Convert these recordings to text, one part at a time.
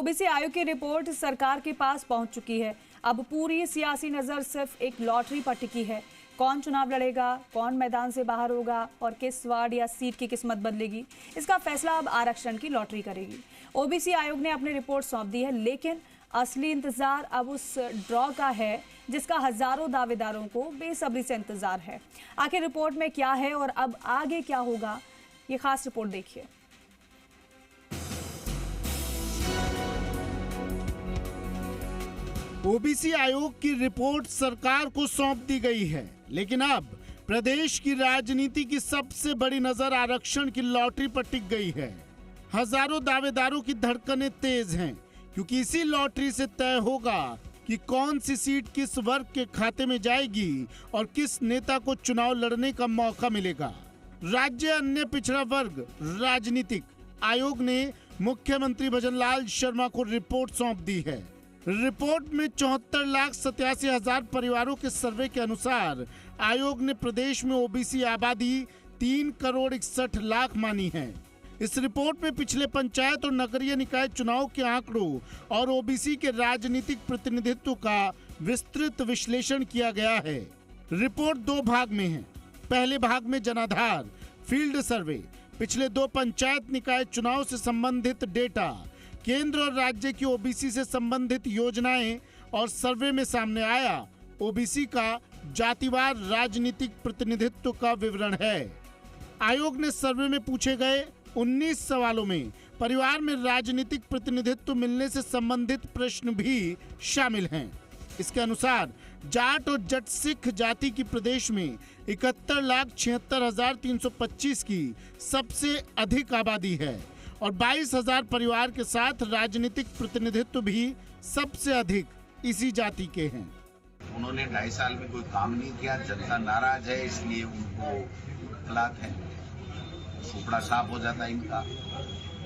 OBC आयोग की report सरकार के पास पहुंच चुकी है। अब पूरी सियासी नजर सिर्फ एक लॉटरी पर टिकी है। कौन चुनाव लड़ेगा, कौन मैदान से बाहर होगा और किस वार्ड या सीट की किस्मत बदलेगी, इसका फैसला अब आरक्षण की लॉटरी करेगी। ओबीसी आयोग ने अपनी रिपोर्ट सौंप दी है, लेकिन असली इंतजार अब उस ड्रॉ का है जिसका हजारों दावेदारों को बेसब्री से इंतजार है। आखिर रिपोर्ट में क्या है और अब आगे क्या होगा, ये खास रिपोर्ट देखिए। ओबीसी आयोग की रिपोर्ट सरकार को सौंप दी गई है, लेकिन अब प्रदेश की राजनीति की सबसे बड़ी नजर आरक्षण की लॉटरी पर टिक गई है। हजारों दावेदारों की धड़कनें तेज हैं, क्योंकि इसी लॉटरी से तय होगा कि कौन सी सीट किस वर्ग के खाते में जाएगी और किस नेता को चुनाव लड़ने का मौका मिलेगा। राज्य अन्य पिछड़ा वर्ग राजनीतिक आयोग ने मुख्यमंत्री भजनलाल शर्मा को रिपोर्ट सौंप दी है। रिपोर्ट में 74,87,000 परिवारों के सर्वे के अनुसार आयोग ने प्रदेश में ओबीसी आबादी 3,61,00,000 मानी है। इस रिपोर्ट में पिछले पंचायत और नगरीय निकाय चुनाव के आंकड़ों और ओबीसी के राजनीतिक प्रतिनिधित्व का विस्तृत विश्लेषण किया गया है। रिपोर्ट 2 भाग में है। पहले भाग में जनाधार फील्ड सर्वे, पिछले 2 पंचायत निकाय चुनाव से संबंधित डेटा, केंद्र और राज्य की ओबीसी से संबंधित योजनाएं और सर्वे में सामने आया ओबीसी का जातिवार राजनीतिक प्रतिनिधित्व का विवरण है। आयोग ने सर्वे में पूछे गए 19 सवालों में परिवार में राजनीतिक प्रतिनिधित्व मिलने से संबंधित प्रश्न भी शामिल हैं। इसके अनुसार जाट और जट सिख जाति की प्रदेश में 71,76,325 की सबसे अधिक आबादी है और 22,000 परिवार के साथ राजनीतिक प्रतिनिधित्व भी सबसे अधिक इसी जाति के हैं। उन्होंने 2.5 साल में कोई काम नहीं किया, जनता नाराज है, इसलिए उनको इत्तलात है, सुपड़ा साफ हो जाता है इनका।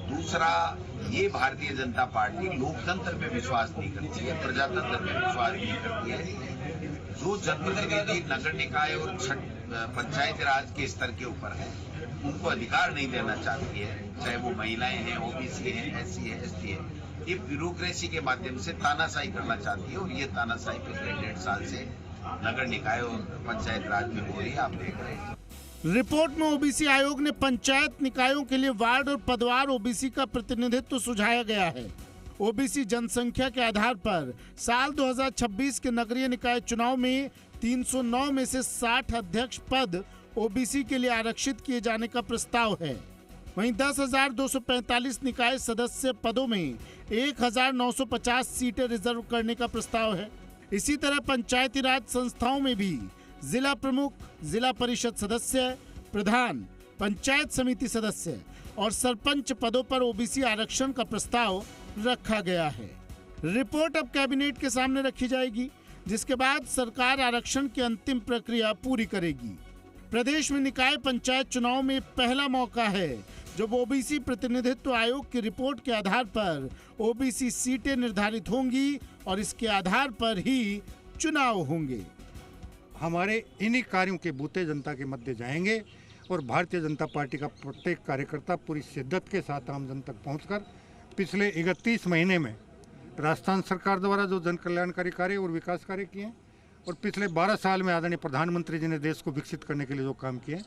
दूसरा, ये भारतीय जनता पार्टी लोकतंत्र पे विश्वास नहीं करती है, प्रजातंत्र पे विश्वास नहीं करती है। जो जनप्रतिनिधि नगर निकाय और पंचायत राज के स्तर के ऊपर है, उनको अधिकार नहीं देना चाहती है, चाहे वो महिलाएं हैं, ओबीसी हैं, एससी है, एसटी है। ये ब्यूरोक्रेसी के माध्यम से तानाशाही करना चाहती है और ये तानाशाही पिछले 1.5 साल से नगर निकाय और पंचायत राज में हो रही है, आप देख रहे हैं। रिपोर्ट में ओबीसी आयोग ने पंचायत निकायों के लिए वार्ड और पदवार ओबीसी का प्रतिनिधित्व सुझाया गया है। ओबीसी जनसंख्या के आधार पर साल 2026 के नगरीय निकाय चुनाव में 309 में से 60 अध्यक्ष पद ओबीसी के लिए आरक्षित किए जाने का प्रस्ताव है। वहीं 10,245 निकाय सदस्य पदों में 1,950 सीटें रिजर्व करने का प्रस्ताव है। इसी तरह पंचायती राज संस्थाओं में भी जिला प्रमुख, जिला परिषद सदस्य, प्रधान, पंचायत समिति सदस्य और सरपंच पदों पर ओबीसी आरक्षण का प्रस्ताव रखा गया है। रिपोर्ट अब कैबिनेट के सामने रखी जाएगी, जिसके बाद सरकार आरक्षण की अंतिम प्रक्रिया पूरी करेगी। प्रदेश में निकाय पंचायत चुनाव में पहला मौका है जब ओबीसी प्रतिनिधित्व आयोग की रिपोर्ट के आधार पर ओबीसी सीटें निर्धारित होंगी और इसके आधार पर ही चुनाव होंगे। हमारे इन्हीं कार्यों के बूते जनता के मध्य जाएंगे और भारतीय जनता पार्टी का प्रत्येक कार्यकर्ता पूरी शिद्दत के साथ आम जन तक पहुंचकर पिछले 31 महीने में राजस्थान सरकार द्वारा जो जन कल्याणकारी कार्य और विकास कार्य किए हैं और पिछले 12 साल में आदरणीय प्रधानमंत्री जी ने देश को विकसित करने के लिए जो काम किए,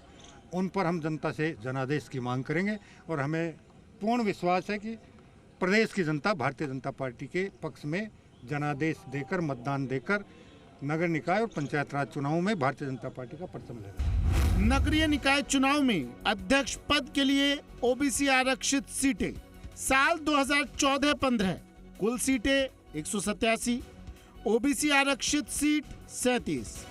उन पर हम जनता से जनादेश की मांग करेंगे और हमें पूर्ण विश्वास है कि प्रदेश की जनता भारतीय जनता पार्टी के पक्ष में जनादेश देकर, मतदान देकर नगर निकाय और पंचायत राज चुनावों में भारतीय जनता पार्टी का परचम लेगा। नगरीय निकाय चुनाव में अध्यक्ष पद के लिए ओबीसी आरक्षित सीटें साल 2014-15 कुल सीटें 187, ओबीसी आरक्षित सीट 37,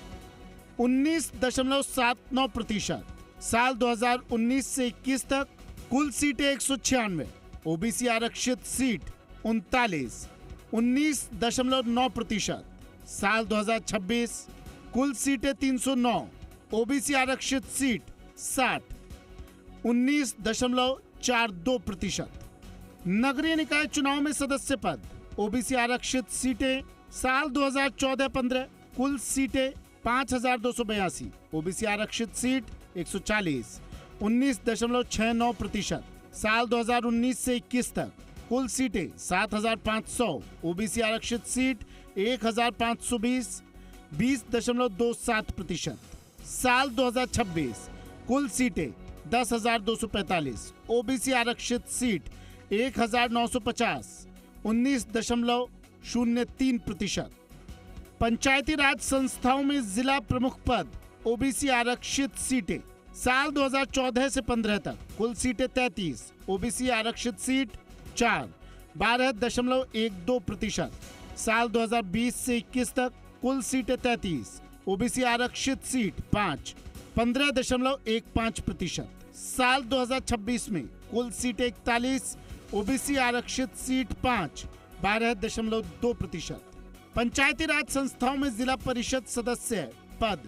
19.79%। साल 2019 से 21 तक कुल सीटें 196, ओबीसी आरक्षित सीट 39, 19.9%। साल 2026 कुल सीटें 309, ओबीसी आरक्षित सीट 60, 19.42%। नगरीय निकाय चुनाव में सदस्य पद ओबीसी आरक्षित सीटें साल 2014-15 कुल सीटें 5,282, ओबीसी आरक्षित सीट 140, 19.69%। साल 2019 से 21 तक कुल सीटें 7,500, ओबीसी आरक्षित सीट 1,520, 20.27%। साल 2026 कुल सीटें 10,245, ओबीसी आरक्षित सीट 1,950, 19.03%। पंचायती राज संस्थाओं में जिला प्रमुख पद, ओबीसी आरक्षित सीटें साल 2014 से 15 तक कुल सीटें 33, ओबीसी आरक्षित सीट 4, 12.12%। साल 2020 से 21 तक कुल सीटें 33, ओबीसी आरक्षित सीट 5, 15.15%। साल 2026 में कुल सीटें 41, ओबीसी आरक्षित सीट 5, 12.2%। पंचायती राज संस्थाओं में जिला परिषद सदस्य पद,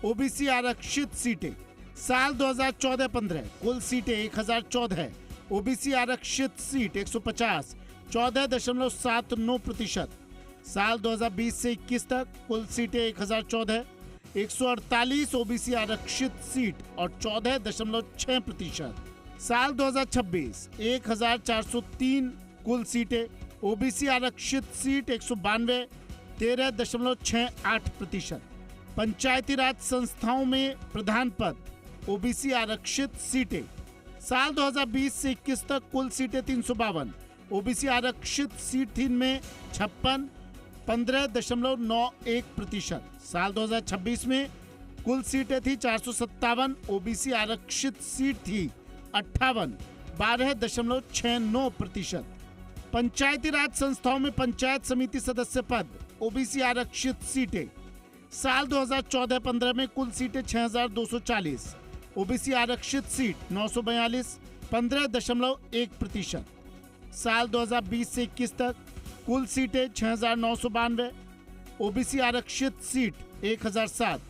ओबीसी आरक्षित सीटें साल 2014-15 कुल सीटें 1014, ओबीसी आरक्षित सीट 150, 14.79%। साल 2020 से 21 तक कुल सीटें 1014, 148 ओबीसी आरक्षित सीट और 14.6%। साल 2026 1403 कुल सीटें, ओबीसी आरक्षित सीट 192, 13.68%। पंचायती राज संस्थाओं में प्रधान पद, ओबीसी आरक्षित सीटें साल 2020 से 21 तक कुल सीटें 352, ओबीसी आरक्षित सीट थी में 56, 15.91%। साल 2026 में कुल सीटें थी 457, ओबीसी आरक्षित सीट थी 58, 12.69%। पंचायती राज संस्थाओं में पंचायत समिति सदस्य पद, ओबीसी आरक्षित सीटें साल 2014-15 में कुल सीटें 6,240, ओबीसी आरक्षित सीट 942, 15.1%। साल 2020 से 21 तक कुल सीटें 6,992, ओबीसी आरक्षित सीट 1,007,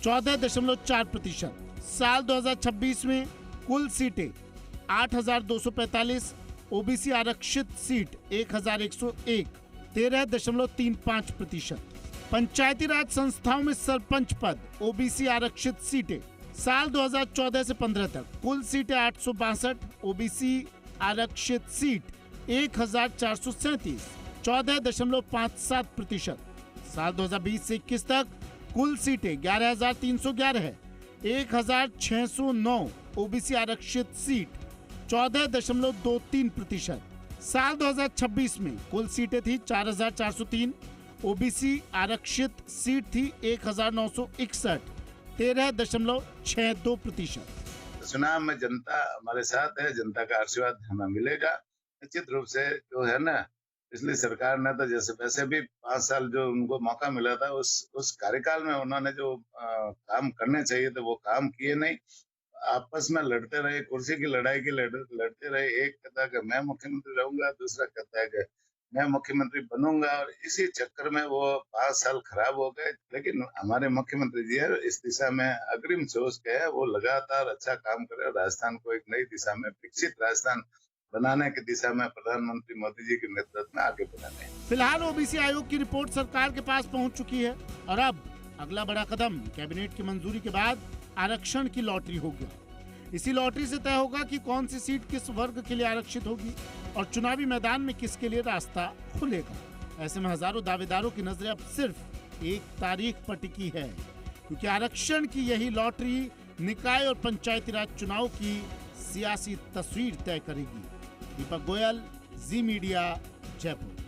14.4%। साल 2026 में कुल सीटें 8,245, ओबीसी आरक्षित सीट 1,101, 13.35%। पंचायती राज संस्थाओं में सरपंच पद, ओबीसी आरक्षित सीटें साल 2014 से 15 तक कुल सीटें 862, ओबीसी आरक्षित सीट 1,437, 14.57%। साल 2020 से 21 तक कुल सीटें 11,311, 1,609, ओबीसी आरक्षित सीट 14.23%। साल 2026 में कुल सीटें थी 4,403, ओबीसी आरक्षित सीट थी 1,961, 13.62%। चुनाव में जनता हमारे साथ है, जनता का आशीर्वाद हमें मिलेगा निश्चित रूप से। जो है ना, पिछली सरकार ने तो जैसे वैसे भी 5 साल जो उनको मौका मिला था उस कार्यकाल में उन्होंने जो काम करने चाहिए थे वो काम किए नहीं, आपस में लड़ते रहे, कुर्सी की लड़ाई की लड़ते रहे। एक कहता है कि मैं मुख्यमंत्री रहूंगा, दूसरा कहता है कि मैं मुख्यमंत्री बनूंगा, और इसी चक्कर में वो 5 साल खराब हो गए। लेकिन हमारे मुख्यमंत्री जी है इस दिशा में अग्रिम सोच के है, वो लगातार अच्छा काम करे, राजस्थान को एक नई दिशा में विकसित राजस्थान बनाने की दिशा में प्रधानमंत्री मोदी जी के नेतृत्व में आगे बढ़ाने। फिलहाल ओबीसी आयोग की रिपोर्ट सरकार के पास पहुंच चुकी है और अब अगला बड़ा कदम कैबिनेट की मंजूरी के बाद आरक्षण की लॉटरी होगी। इसी लॉटरी से तय होगा कि कौन सी सीट किस वर्ग के लिए आरक्षित होगी और चुनावी मैदान में किसके लिए रास्ता खुलेगा। ऐसे में हजारों दावेदारों की नजरें अब सिर्फ एक तारीख पर टिकी है, क्योंकि आरक्षण की यही लॉटरी निकाय और पंचायती राज चुनाव की सियासी तस्वीर तय करेगी। दीपक गोयल, जी मीडिया, जयपुर।